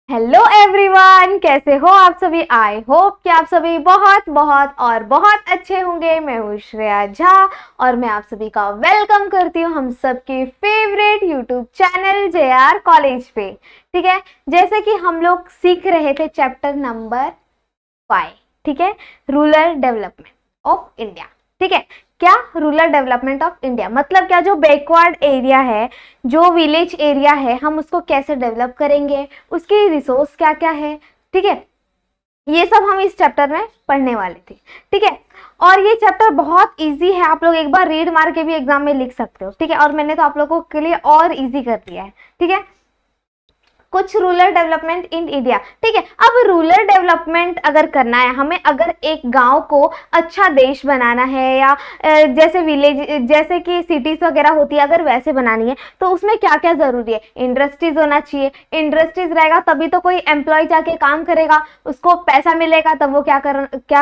Hello everyone, कैसे हो आप सभी। आई होप कि आप सभी बहुत बहुत और बहुत अच्छे होंगे। मैं हूँ श्रेया झा और मैं आप सभी का वेलकम करती हूँ हम सबके favourite YouTube channel JR college पे। ठीक है, जैसे कि हम लोग सीख रहे थे चैप्टर नंबर 5। ठीक है, रूरल डेवलपमेंट ऑफ इंडिया। ठीक है, क्या रूरल डेवलपमेंट ऑफ इंडिया मतलब क्या, जो बैकवर्ड एरिया है, जो विलेज एरिया है, हम उसको कैसे डेवलप करेंगे, उसकी रिसोर्स क्या क्या है। ठीक है, ये सब हम इस चैप्टर में पढ़ने वाले थे। ठीक है, और ये चैप्टर बहुत इजी है, आप लोग एक बार रीड मार के भी एग्जाम में लिख सकते हो। ठीक है, और मैंने तो आप लोगों के लिए और इजी कर दिया है। ठीक है, कुछ रूरल डेवलपमेंट इन इंडिया। ठीक है, अब रूरल डेवलपमेंट अगर करना है हमें, अगर एक गांव को अच्छा देश बनाना है या जैसे विलेज, जैसे कि सिटीज वगैरह होती है, अगर वैसे बनानी है तो उसमें क्या क्या जरूरी है। इंडस्ट्रीज होना चाहिए, इंडस्ट्रीज रहेगा तभी तो कोई एम्प्लॉय जाके काम करेगा, उसको पैसा मिलेगा, तब वो क्या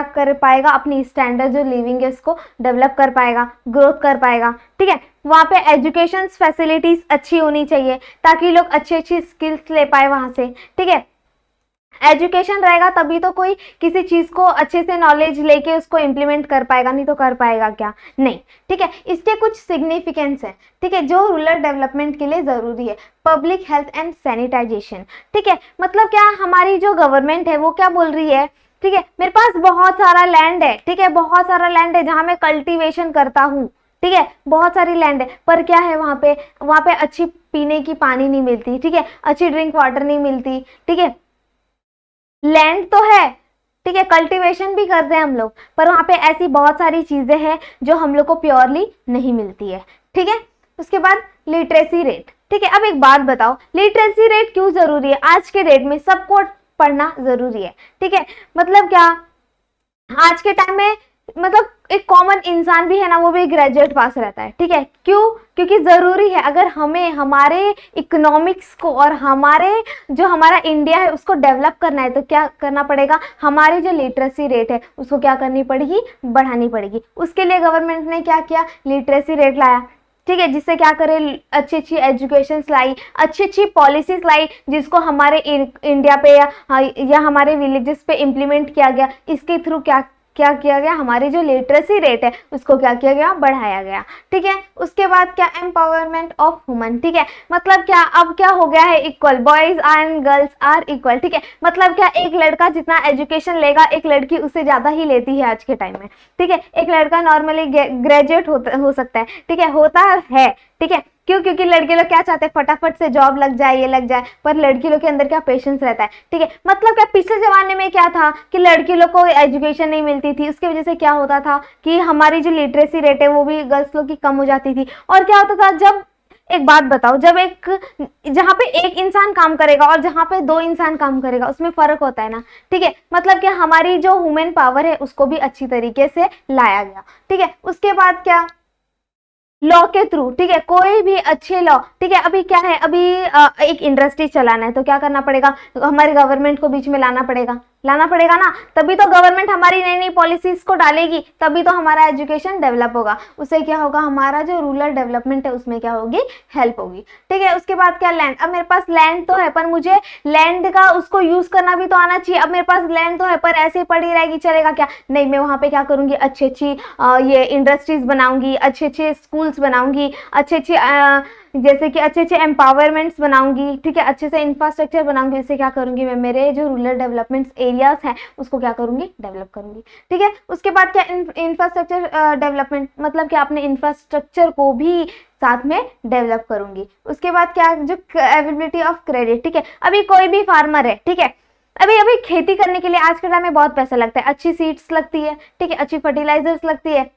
कर पाएगा, अपनी स्टैंडर्ड जो लिविंग है उसको डेवलप कर पाएगा, ग्रोथ कर पाएगा। ठीक है, वहाँ पे एजुकेशन फैसिलिटीज अच्छी होनी चाहिए ताकि लोग अच्छी अच्छी स्किल्स ले पाए वहां से। ठीक है, एजुकेशन रहेगा तभी तो कोई किसी चीज को अच्छे से नॉलेज लेके उसको इम्प्लीमेंट कर पाएगा, नहीं तो कर पाएगा क्या, नहीं। ठीक है, इसके कुछ सिग्निफिकेंस है। ठीक है, जो रूरल डेवलपमेंट के लिए जरूरी है, पब्लिक हेल्थ एंड सैनिटाइजेशन। ठीक है, मतलब क्या, हमारी जो गवर्नमेंट है वो क्या बोल रही है। ठीक है, मेरे पास बहुत सारा लैंड है। ठीक है, बहुत सारा लैंड है जहां मैं कल्टीवेशन करता हूँ। ठीक है, बहुत सारी लैंड है, पर क्या है, वहां पे अच्छी पीने की पानी नहीं मिलती। ठीक है, अच्छी ड्रिंक वाटर नहीं मिलती। ठीक है, लैंड तो है, ठीक है, कल्टीवेशन भी करते हैं हम लोग, पर वहां पे ऐसी बहुत सारी चीजें हैं जो हम लोग को प्योरली नहीं मिलती है। ठीक है, उसके बाद लिटरेसी रेट। ठीक है, अब एक बात बताओ, लिटरेसी रेट क्यों जरूरी है आज के डेट में, सबको पढ़ना जरूरी है। ठीक है, मतलब क्या, आज के टाइम में मतलब एक कॉमन इंसान भी है ना, वो भी ग्रेजुएट पास रहता है। ठीक है, क्यों, क्योंकि जरूरी है, अगर हमें हमारे इकोनॉमिक्स को और हमारा इंडिया है उसको डेवलप करना है तो क्या करना पड़ेगा, हमारी जो लिटरेसी रेट है उसको क्या करनी पड़ेगी, बढ़ानी पड़ेगी। उसके लिए गवर्नमेंट ने क्या किया, लिटरेसी रेट लाया। ठीक है, जिससे क्या करे, अच्छी अच्छी एजुकेशन लाई, अच्छी अच्छी पॉलिसीज लाई, जिसको हमारे इंडिया पे या हमारे विलेजेस पे इम्प्लीमेंट किया गया। इसके थ्रू क्या क्या किया गया, हमारी जो लिटरेसी रेट है उसको क्या किया गया, बढ़ाया गया। ठीक है, उसके बाद क्या, एम्पावरमेंट ऑफ वुमन। ठीक है, मतलब क्या, अब क्या हो गया है, equal, boys and girls are equal. ठीक है, मतलब क्या, एक लड़का जितना एजुकेशन लेगा एक लड़की उससे ज्यादा ही लेती है आज के टाइम में। ठीक है, एक लड़का नॉर्मली ग्रेजुएट हो सकता है। ठीक है, होता है। ठीक है, क्यों, क्योंकि लड़के लोग क्या चाहते हैं, फटाफट से जॉब लग जाए, ये लग जाए, पर लड़की लोग के अंदर क्या पेशेंस रहता है। ठीक है, मतलब क्या, पिछले जमाने में क्या था कि लड़की लोग को एजुकेशन नहीं मिलती थी, उसकी वजह से क्या होता था कि हमारी जो लिटरेसी रेट है वो भी गर्ल्स लोग की कम हो जाती थी। और क्या होता था, जब, एक बात बताओ, जब जहां पे एक इंसान काम करेगा और जहां पे दो इंसान काम करेगा उसमें फर्क होता है ना। ठीक है, मतलब क्या, हमारी जो ह्यूमन पावर है उसको भी अच्छी तरीके से लाया गया। ठीक है, उसके बाद क्या, लॉ के थ्रू। ठीक है, कोई भी अच्छे लॉ। ठीक है, अभी क्या है, अभी एक इंडस्ट्री चलाना है तो क्या करना पड़ेगा, हमारे गवर्नमेंट को बीच में लाना पड़ेगा ना, तभी तो गवर्नमेंट हमारी नई नई पॉलिसीज को डालेगी, तभी तो हमारा एजुकेशन डेवलप होगा। उससे क्या होगा, हमारा जो रूरल डेवलपमेंट है उसमें क्या होगी, हेल्प होगी। ठीक है, उसके बाद क्या, लैंड। अब मेरे पास लैंड तो है पर मुझे लैंड का उसको यूज करना भी तो आना चाहिए। अब मेरे पास लैंड तो है पर ऐसे ही पड़ी रहेगी, चलेगा क्या, नहीं, मैं वहां पे क्या करूंगी, अच्छी अच्छी ये इंडस्ट्रीज बनाऊंगी, अच्छे अच्छे स्कूल्स बनाऊंगी, अच्छे अच्छे जैसे कि अच्छे अच्छे एम्पावरमेंट्स बनाऊंगी। ठीक है, अच्छे से इंफ्रास्ट्रक्चर बनाऊंगी। इससे क्या करूंगी, मैं मेरे जो रूरल डेवलपमेंट एरियाज हैं उसको क्या करूंगी, डेवलप करूंगी। ठीक है, उसके बाद क्या, इंफ्रास्ट्रक्चर डेवलपमेंट, मतलब कि अपने इंफ्रास्ट्रक्चर को भी साथ में डेवलप करूंगी। उसके बाद क्या, जो अवेलेबिलिटी ऑफ क्रेडिट। ठीक है, अभी कोई भी फार्मर है, ठीक है, अभी अभी खेती करने के लिए आज के टाइम में बहुत पैसा लगता है, अच्छी सीड्स लगती है। ठीक है, अच्छी फर्टिलाइजर्स लगती है,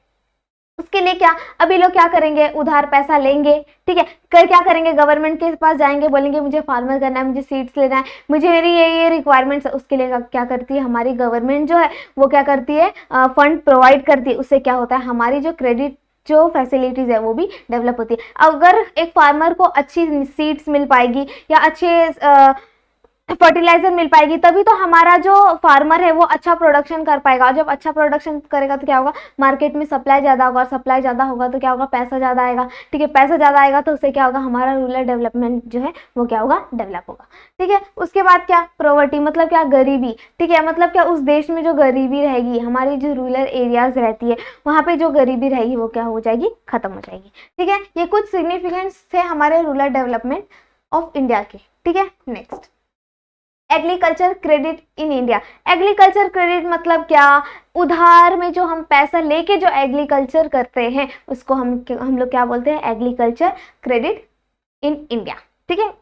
उसके लिए क्या, अभी लोग क्या करेंगे, उधार पैसा लेंगे। ठीक है, कर क्या करेंगे, गवर्नमेंट के पास जाएंगे, बोलेंगे मुझे फार्मर करना है, मुझे सीड्स लेना है, मुझे मेरी ये रिक्वायरमेंट्स है। उसके लिए क्या करती है हमारी गवर्नमेंट जो है, वो क्या करती है, फंड प्रोवाइड करती है। उससे क्या होता है, हमारी जो क्रेडिट जो फैसिलिटीज है वो भी डेवलप होती है। अगर एक फार्मर को अच्छी सीड्स मिल पाएगी या अच्छे फर्टिलाइजर मिल पाएगी, तभी तो हमारा जो फार्मर है वो अच्छा प्रोडक्शन कर पाएगा। और जब अच्छा प्रोडक्शन करेगा तो क्या होगा, मार्केट में सप्लाई ज़्यादा होगा, और सप्लाई ज़्यादा होगा तो क्या होगा, पैसा ज़्यादा आएगा। ठीक है, पैसा ज़्यादा आएगा तो उससे क्या होगा, हमारा रूरल डेवलपमेंट जो है वो क्या होगा, डेवलप होगा। ठीक है, उसके बाद क्या, प्रोवर्टी मतलब क्या, गरीबी। ठीक है, मतलब क्या, उस देश में जो गरीबी रहेगी, हमारी जो रूरल एरियाज रहती है वहाँ पे जो गरीबी रहेगी वो क्या हो जाएगी, खत्म हो जाएगी। ठीक है, ये कुछ सिग्निफिकेंस थे हमारे रूरल डेवलपमेंट ऑफ इंडिया के। ठीक है, next, agriculture credit in India. Agriculture credit मतलब क्या, उधार में जो हम पैसा लेके जो एग्रीकल्चर करते हैं उसको हम लोग क्या बोलते हैं, एग्रीकल्चर क्रेडिट इन इंडिया। ठीक है,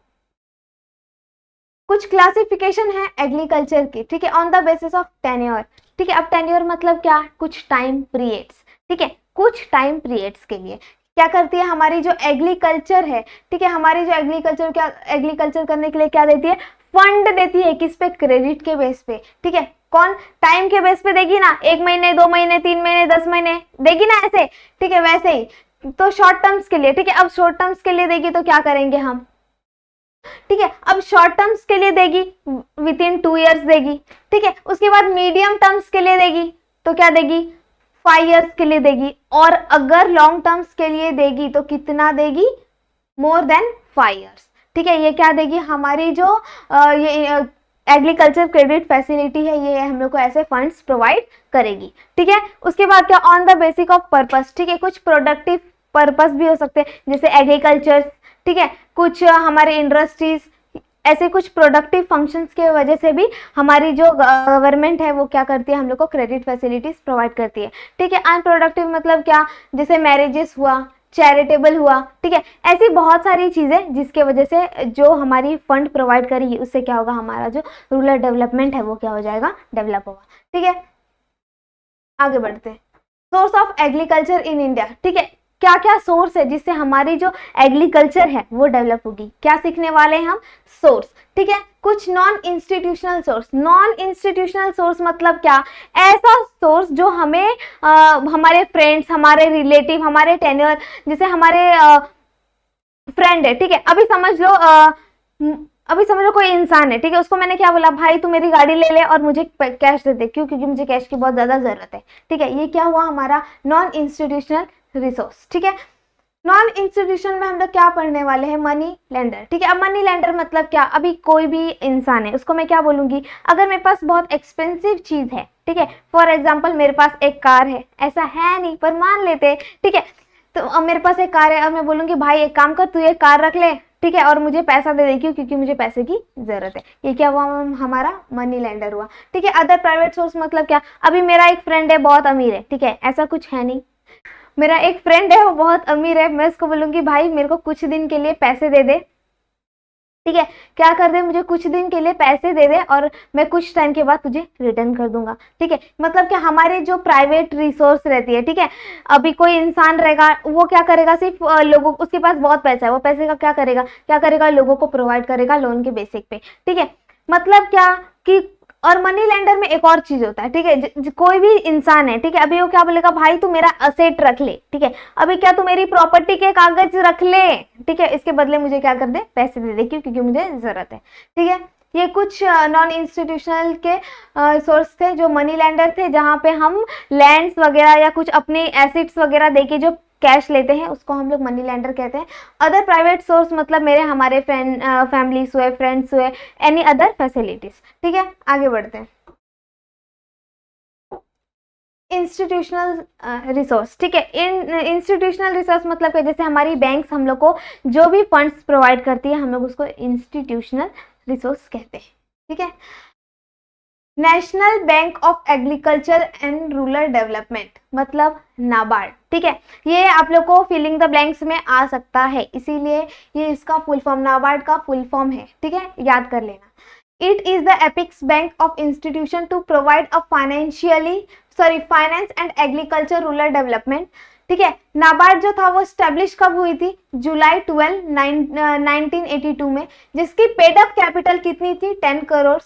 कुछ क्लासिफिकेशन है एग्रीकल्चर की। ठीक है, on the basis of tenure. ठीक है, अब टेन्योर मतलब क्या, कुछ टाइम पीरियड्स। ठीक है, कुछ टाइम पीरियड्स के लिए क्या करती है हमारी जो एग्रीकल्चर है। ठीक है, हमारी जो एग्रीकल्चर, क्या एग्रीकल्चर करने के लिए क्या देती है, फंड देती है। किस पे, क्रेडिट के बेस पे। ठीक है, कौन, टाइम के बेस पे देगी ना, 1 महीने 2 महीने 3 महीने 10 महीने देगी ना ऐसे। ठीक है, वैसे ही तो शॉर्ट टर्म्स के लिए। ठीक है, अब शॉर्ट टर्म्स के लिए देगी तो क्या करेंगे हम, ठीक है, अब शॉर्ट टर्म्स के लिए देगी विद इन 2 ईयर्स देगी। ठीक है, उसके बाद मीडियम टर्म्स के लिए देगी तो क्या देगी, 5 ईयर्स के लिए देगी। और अगर लॉन्ग टर्म्स के लिए देगी तो कितना देगी, मोर देन 5 ईयर्स। ठीक है, ये क्या देगी, हमारी जो ये एग्रीकल्चर क्रेडिट फैसिलिटी है, ये हम लोग को ऐसे फंड्स प्रोवाइड करेगी। ठीक है, उसके बाद क्या, on the basic of purpose. ठीक है, कुछ प्रोडक्टिव पर्पस भी हो सकते हैं जैसे एग्रीकल्चर। ठीक है, कुछ हमारे इंडस्ट्रीज, ऐसे कुछ प्रोडक्टिव फंक्शंस के वजह से भी हमारी जो गवर्नमेंट है वो क्या करती है, हम लोग को क्रेडिट फैसिलिटीज प्रोवाइड करती है। ठीक है, अनप्रोडक्टिव मतलब क्या, जैसे मैरिजेस हुआ, चैरिटेबल हुआ। ठीक है, ऐसी बहुत सारी चीज़ें जिसके वजह से जो हमारी फंड प्रोवाइड करेगी उससे क्या होगा, हमारा जो रूरल डेवलपमेंट है वो क्या हो जाएगा, डेवलप होगा। ठीक है, आगे बढ़ते हैं, source of agriculture in India. ठीक है, क्या क्या सोर्स है जिससे हमारी जो एग्रीकल्चर है वो डेवलप होगी, क्या सीखने वाले हैं हम, सोर्स। ठीक है, कुछ non institutional source. Non institutional source मतलब क्या, ऐसा सोर्स जो हमें हमारे फ्रेंड्स, हमारे रिलेटिव, हमारे टेन्योर, जैसे हमारे फ्रेंड है। ठीक है, अभी समझ लो कोई इंसान है। ठीक है, उसको मैंने क्या बोला, भाई तू मेरी गाड़ी ले ले और मुझे कैश दे दे, क्यों, क्योंकि मुझे कैश की बहुत ज्यादा जरूरत है। ठीक है, ये क्या हुआ, हमारा नॉन इंस्टीट्यूशनल रिसोर्स। ठीक है, नॉन इंस्टीट्यूशन में हम लोग क्या पढ़ने वाले हैं, मनी लेंडर। ठीक है, अब मनी लेंडर मतलब क्या, अभी कोई भी इंसान है उसको मैं क्या बोलूंगी, अगर मेरे पास बहुत एक्सपेंसिव चीज है। ठीक है, फॉर एग्जाम्पल मेरे पास एक कार है, ऐसा है नहीं पर मान लेते हैं। ठीक है, तो अब मेरे पास एक कार है और मैं बोलूंगी भाई एक काम कर, तू ये कार रख ले। ठीक है, और मुझे पैसा दे दे, क्यों, क्योंकि मुझे पैसे की जरूरत है। ये क्या हुआ, हमारा मनी लेंडर हुआ। ठीक है, अदर प्राइवेट सोर्स मतलब क्या, अभी मेरा एक फ्रेंड है बहुत अमीर है। ठीक है, ऐसा कुछ है नहीं, मेरा एक फ्रेंड है वो बहुत अमीर है, मैं उसको बोलूंगी भाई मेरे को कुछ दिन के लिए पैसे दे दे। ठीक है, क्या कर दे, मुझे कुछ दिन के लिए पैसे दे दे और मैं कुछ टाइम के बाद तुझे रिटर्न कर दूंगा। ठीक है, मतलब क्या, हमारे जो प्राइवेट रिसोर्स रहती है। ठीक है, अभी कोई इंसान रहेगा वो क्या करेगा, सिर्फ लोगों, उसके पास बहुत पैसा है, वो पैसे का क्या करेगा, लोगों को प्रोवाइड करेगा लोन के बेसिक पे। ठीक है, मतलब क्या कि, और मनी लेंडर में एक और चीज होता है। ठीक है, कोई भी इंसान है। ठीक है, अभी वो क्या बोलेगा, भाई तू मेरा असेट रख ले। ठीक है, अभी क्या, तू मेरी प्रॉपर्टी के कागज रख ले। ठीक है, इसके बदले मुझे क्या कर दे, पैसे दे दे, क्यों, क्योंकि मुझे जरूरत है। ठीक है, ये कुछ नॉन इंस्टीट्यूशनल के सोर्स थे जो मनी लेंडर थे, जहां पे हम लैंड्स वगैरह या कुछ अपने एसेट्स वगैरह देके जो कैश लेते हैं उसको हम लोग मनी लेंडर कहते हैं। अदर प्राइवेट सोर्स मतलब मेरे, हमारे फ्रेंड, फैमिलीज हुए, फ्रेंड्स हुए, एनी अदर फैसिलिटीज। ठीक है, आगे बढ़ते हैं, इंस्टीट्यूशनल रिसोर्स। ठीक है, इंस्टीट्यूशनल रिसोर्स मतलब क्या, जैसे हमारी बैंक्स हम लोग को जो भी फंड्स प्रोवाइड करती है हम लोग उसको इंस्टीट्यूशनल रिसोर्स कहते हैं। ठीक है, national bank of agriculture and rural development मतलब नाबार्ड। ठीक है, ये आप लोग को फिलिंग द ब्लैंक्स में आ सकता है, इसीलिए ये इसका फुल फॉर्म, नाबार्ड का फुल फॉर्म है। ठीक है, याद कर लेना। It is the apex bank of institution to provide a finance and agriculture rural development। ठीक है, नाबार्ड जो था वो स्टैब्लिश कब हुई थी, जुलाई 12, 1982 में, जिसकी पेड अप कैपिटल कितनी थी, 10 करोड़।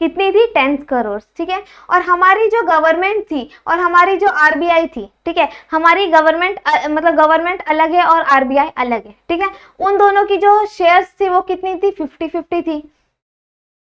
कितनी थी, 10 करोड़। ठीक है, और हमारी जो गवर्नमेंट थी और हमारी जो आरबीआई थी। ठीक है, हमारी गवर्नमेंट मतलब गवर्नमेंट अलग है और आरबीआई अलग है। ठीक है, उन दोनों की जो शेयर्स थी वो कितनी थी, 50-50 थी।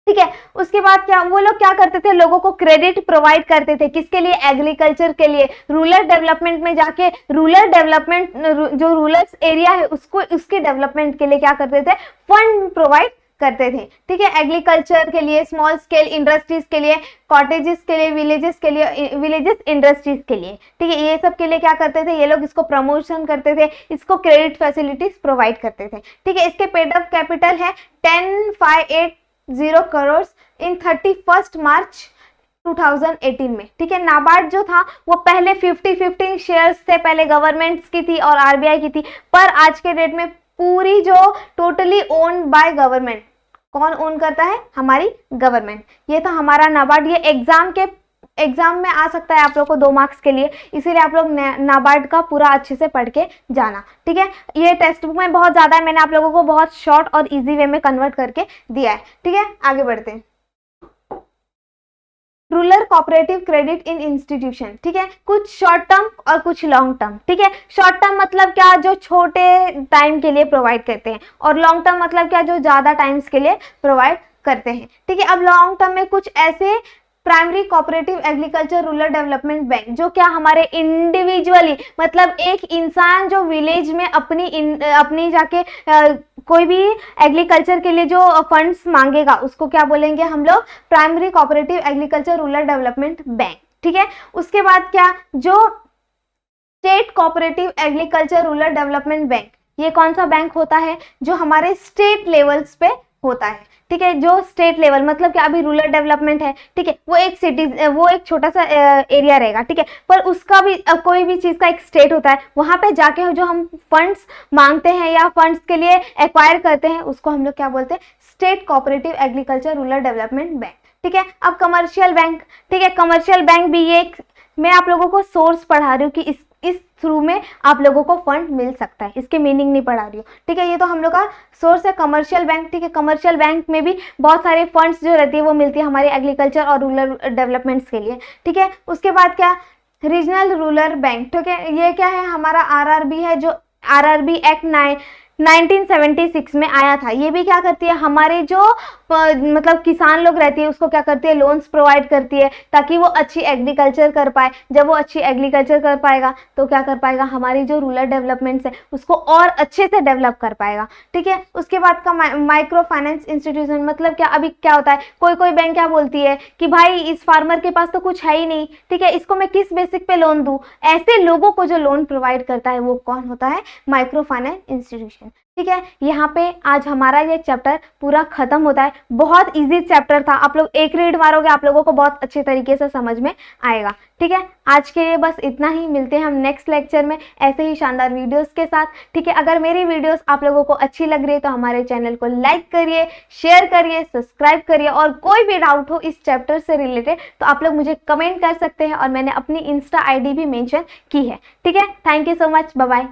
ठीक है। उसके बाद क्या वो लोग क्या करते थे, लोगों को क्रेडिट प्रोवाइड करते थे, किसके लिए, एग्रीकल्चर के लिए। रूरल डेवलपमेंट में जाके रूरल डेवलपमेंट जो रूरल एरिया है उसको, उसके डेवलपमेंट के लिए क्या करते थे, फंड प्रोवाइड करते थे। ठीक है, एग्रीकल्चर के लिए, स्मॉल स्केल इंडस्ट्रीज के लिए, कॉटेजेस के लिए, विलेजेस के लिए, विलेजेस इंडस्ट्रीज के लिए। ठीक है, ये सब के लिए क्या करते थे ये लोग, इसको प्रमोशन करते थे, इसको क्रेडिट फैसिलिटीज प्रोवाइड करते थे। ठीक है, इसके पेड अप कैपिटल है 10,580 करोड़ इन 31 मार्च 2018 में। ठीक है, नाबार्ड जो था वो पहले 50-50 शेयर्स थे, पहले गवर्नमेंट्स की थी और आरबीआई की थी, पर आज के डेट में पूरी जो टोटली ओन्ड बाय गवर्नमेंट। कौन ओन करता है, हमारी गवर्नमेंट। ये था हमारा नाबार्ड। ये एग्जाम में आ सकता है आप लोग को 2 मार्क्स के लिए, इसीलिए आप लोग नाबार्ड का पूरा अच्छे से पढ़ के जाना। ठीक है, ये टेक्स्ट बुक में बहुत ज्यादा है, मैंने आप लोगों को बहुत शॉर्ट और इजी वे में कन्वर्ट करके दिया है। ठीक है, आगे बढ़ते हैं। Rural cooperative credit in institution. ठीक है, कुछ शॉर्ट टर्म और कुछ लॉन्ग टर्म। ठीक है, शॉर्ट टर्म मतलब क्या, जो छोटे टाइम के लिए प्रोवाइड करते हैं, और लॉन्ग टर्म मतलब क्या, जो ज्यादा टाइम्स के लिए प्रोवाइड करते हैं। ठीक है, अब लॉन्ग टर्म में कुछ ऐसे primary cooperative agriculture rural development bank, जो क्या हमारे इंडिविजुअली, मतलब एक इंसान जो विलेज में अपनी जाके कोई भी एग्रीकल्चर के लिए जो फंड्स मांगेगा उसको क्या बोलेंगे हम लोग, primary cooperative agriculture rural development bank. ठीक है, उसके बाद क्या, जो state cooperative agriculture rural development bank, ये कौन सा बैंक होता है, जो हमारे स्टेट लेवल्स पे होता है। ठीक है, जो स्टेट लेवल मतलब कि अभी रूरल डेवलपमेंट है, ठीक है, वो एक सिटी, वो एक छोटा सा एरिया रहेगा। ठीक है, पर उसका भी कोई भी चीज का एक स्टेट होता है, वहां पे जाके जो हम फंड्स मांगते हैं या फंड्स के लिए एक्वायर करते हैं, उसको हम लोग क्या बोलते हैं, state cooperative agriculture rural development bank. ठीक है, अब कमर्शियल बैंक। ठीक है, कमर्शियल बैंक भी ये मैं आप लोगों को सोर्स पढ़ा रही हूँ कि इस थ्रू में आप लोगों को फंड मिल सकता है, इसके मीनिंग नहीं पढ़ा रही हूँ। ठीक है, ये तो हम लोग का सोर्स है कमर्शियल बैंक। ठीक है, कमर्शियल बैंक में भी बहुत सारे फंड्स जो रहती है वो मिलती है हमारे एग्रीकल्चर और रूरल डेवलपमेंट्स के लिए। ठीक है, उसके बाद क्या, रीजनल रूरल बैंक। ठीक है, ये क्या है, हमारा आरआरबी है, जो आरआरबी एक्ट 1976 में आया था। ये भी क्या करती है, हमारे जो मतलब किसान लोग रहती है उसको क्या करती है, लोन्स प्रोवाइड करती है, ताकि वो अच्छी एग्रीकल्चर कर पाए। जब वो अच्छी एग्रीकल्चर कर पाएगा तो क्या कर पाएगा, हमारी जो रूरल डेवलपमेंट्स है उसको और अच्छे से डेवलप कर पाएगा। ठीक है, उसके बाद का माइक्रो फाइनेंस इंस्टीट्यूशन, मतलब क्या, अभी क्या होता है, कोई बैंक क्या बोलती है कि भाई इस फार्मर के पास तो कुछ है ही नहीं, ठीक है, इसको मैं किस बेसिक पे लोन दूं। ऐसे लोगों को जो लोन प्रोवाइड करता है वो कौन होता है, माइक्रो फाइनेंस इंस्टीट्यूशन। ठीक है, यहाँ पे आज हमारा ये चैप्टर पूरा खत्म होता है। बहुत इजी चैप्टर था, आप लोग एक रीड मारोगे आप लोगों को बहुत अच्छे तरीके से समझ में आएगा। ठीक है, आज के लिए बस इतना ही, मिलते हैं हम नेक्स्ट लेक्चर में ऐसे ही शानदार वीडियोस के साथ। ठीक है, अगर मेरी वीडियोस आप लोगों को अच्छी लग रही है तो हमारे चैनल को लाइक करिए, शेयर करिए, सब्सक्राइब करिए, और कोई भी डाउट हो इस चैप्टर से रिलेटेड तो आप लोग मुझे कमेंट कर सकते हैं, और मैंने अपनी इंस्टा ID भी मेंशन की है। ठीक है, thank you so much, bye bye.